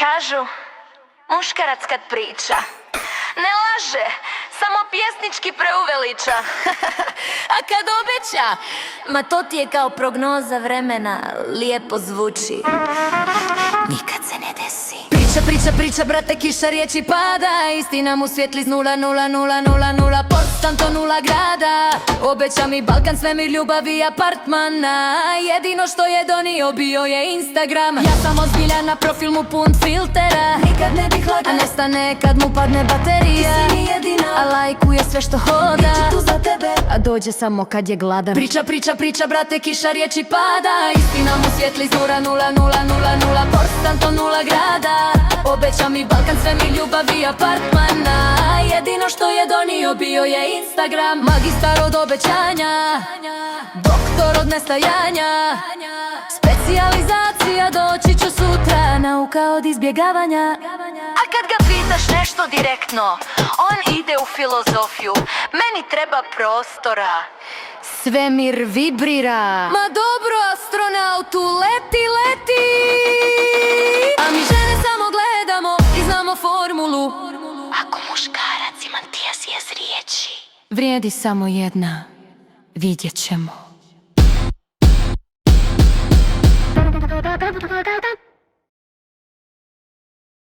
Kažu, muškarac kad priča ne laže, samo pjesnički preuveliča. A kad obeća, ma to ti je kao prognoza vremena, lijepo zvuči, nikad se ne desi. Priča, brate, kiša riječi pada. Istina mu svijetli z 0,0,0,0,0 Konstanto nula grada. Obeća mi Balkan, svemir, ljubavi i apartmana. Jedino što je donio bio je Instagram. Ja sam ozbiljan, na profil mu pun filtera. Nikad ne bih laga, a nestane kad mu padne baterija. Ti si mi jedina, a lajkuje sve što hoda. Biću tu za tebe, a dođe samo kad je gladan. Priča, brate, kiša riječi pada. Istina mu svijetli z 0,0,0,0 Konstanto nula grada. Obeća mi Balkan, svemir, ljubavi i apartmana. Jedino što je donio bio je Instagram. Magistar od obećanja, doktor od nestajanja, specijalizacija doći ću sutra, nauka od izbjegavanja. A kad ga pitaš nešto direktno, on ide u filozofiju. Meni treba prostora, svemir vibrira. Ma dobro, astronautu, leti. A mi žene samo gledamo i znamo formulu. Ako muškarac imantijas je z riječi, vrijedi samo jedna, vidjet ćemo.